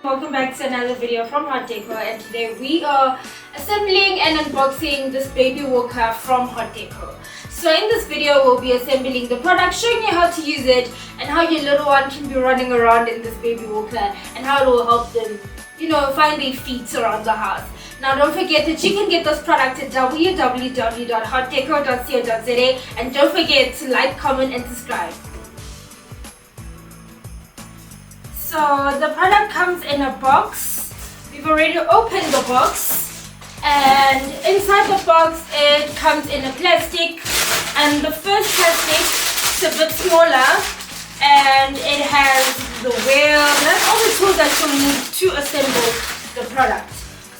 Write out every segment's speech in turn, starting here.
Welcome back to another video from Hot Decor, and today we are assembling and unboxing this baby walker from Hot Decor. So in this video we'll be assembling the product, showing you how to use it and how your little one can be running around in this baby walker and how it will help them, find their feet around the house. Now don't forget that you can get this product at www.hotdecor.co.za, and don't forget to like, comment and subscribe. So the product comes in a box. We've already opened the box, and inside the box it comes in a plastic, and the first plastic is a bit smaller and it has the wheel. That's all the tools that you'll need to assemble the product.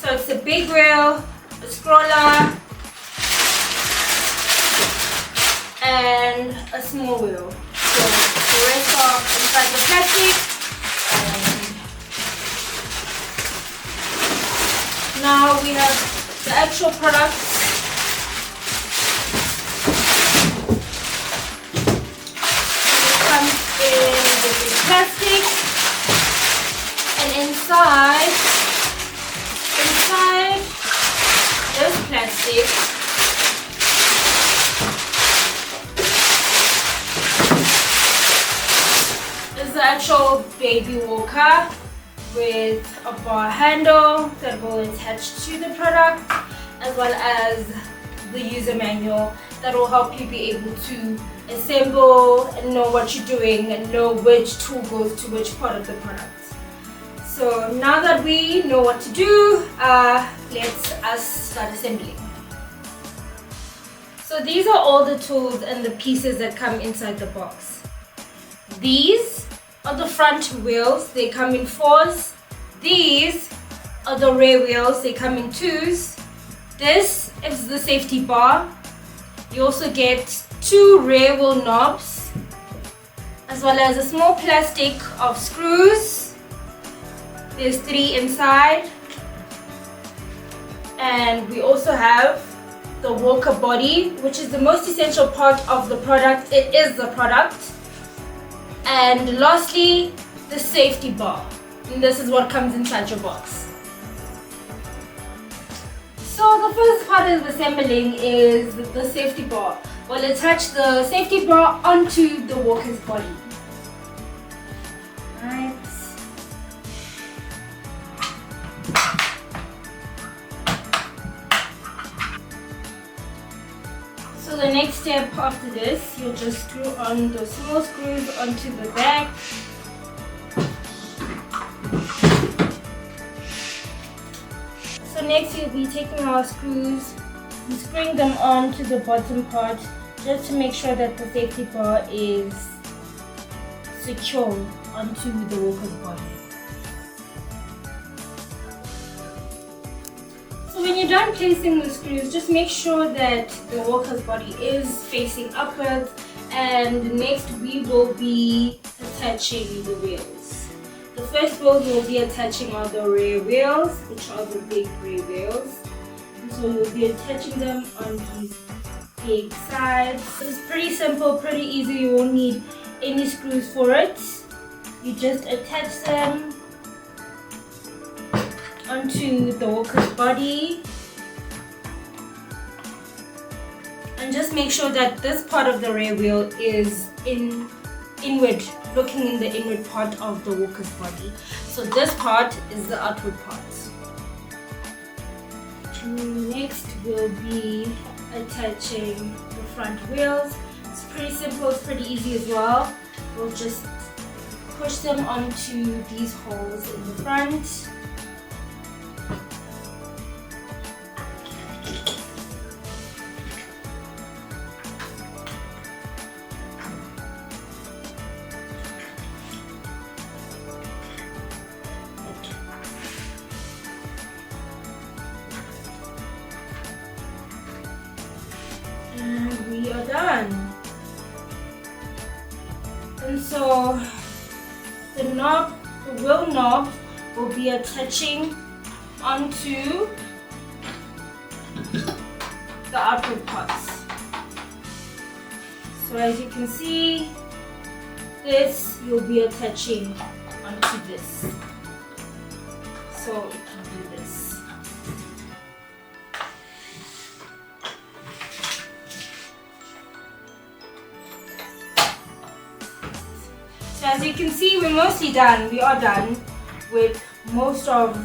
So it's a big wheel, a scroller and a small wheel. So the rest are inside the plastic. Now we have the actual product. It comes in the big plastic, and inside this plastic is the actual baby walker with a bar handle that will attach to the product, as well as the user manual that will help you be able to assemble and know what you're doing and know which tool goes to which part of the product. So now that we know what to do, let's start assembling. So these are all the tools and the pieces that come inside the box. These are the front wheels, they come in 4s. These are the rear wheels, they come in 2s. This is the safety bar. You also get 2 rear wheel knobs, as well as a small plastic of screws. There's 3 inside. And we also have the walker body, which is the most essential part of the product. It is the product. And lastly, the safety bar. And this is what comes inside your box. So the first part of assembling is the safety bar. We'll attach the safety bar onto the walker's body. Right. So the next step after this, you'll just screw on the small screws onto the back. So next you'll be taking our screws and screwing them onto the bottom part, just to make sure that the safety bar is secure onto the walker's body. So when you're done placing the screws, just make sure that the walker's body is facing upwards, and next we will be attaching the wheels. The first wheel we'll be attaching are the rear wheels, which are the big rear wheels. And so you'll be attaching them on these big sides. It's pretty simple, pretty easy. You won't need any screws for it. You just attach them onto the walker's body, and just make sure that this part of the rear wheel is inward, looking in the inward part of the walker's body. So this part is the outward part. Next we'll be attaching the front wheels. It's pretty simple, it's pretty easy as well. We'll just push them onto these holes in the front. And we are done. And so the wheel knob will be attaching onto the outward parts. So as you can see, this you'll be attaching onto this. So it can do this. So as you can see, we're mostly done. We are done with most of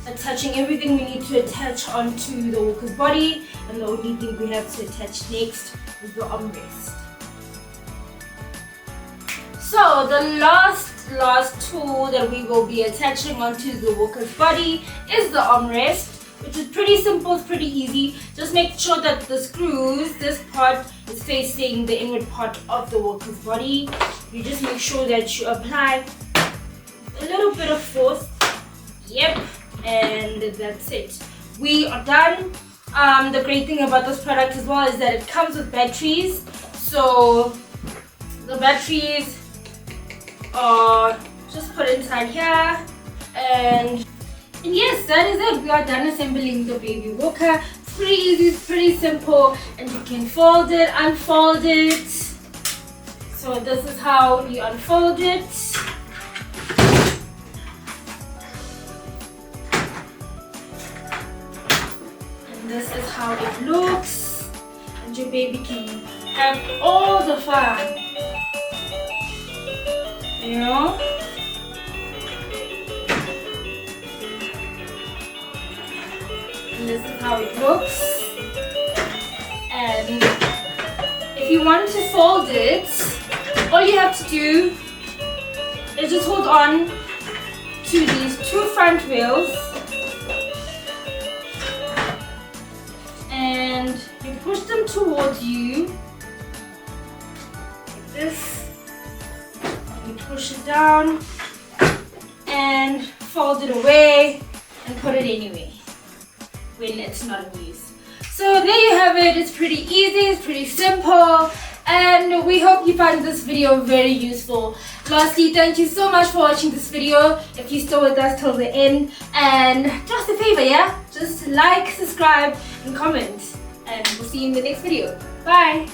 attaching everything we need to attach onto the walker's body, and the only thing we have to attach next is the armrest. So the last tool that we will be attaching onto the walker's body is the armrest, which is pretty simple, it's pretty easy. Just make sure that the screws, this part is facing the inward part of the walker's body. You just make sure that you apply a little bit of force. Yep, and that's it. We are done. The great thing about this product as well is that it comes with batteries. So the batteries are just put inside here, and yes, that is it. We are done assembling the baby walker. It's pretty easy, it's pretty simple, and you can fold it, unfold it. So this is how you unfold it. And this is how it looks, and your baby can have all the fun. You know? And this is how it looks. And if you want to fold it, all you have to do is just hold on to these two front wheels, and you push them towards you like this. You push it down and fold it away and put it anyway when it's not in use. So there you have it. It's pretty easy, it's pretty simple, and we hope you find this video very useful. Lastly, thank you so much for watching this video. If you're still with us till the end, and just a favor, yeah, just like, subscribe and comment, and we'll see you in the next video. Bye.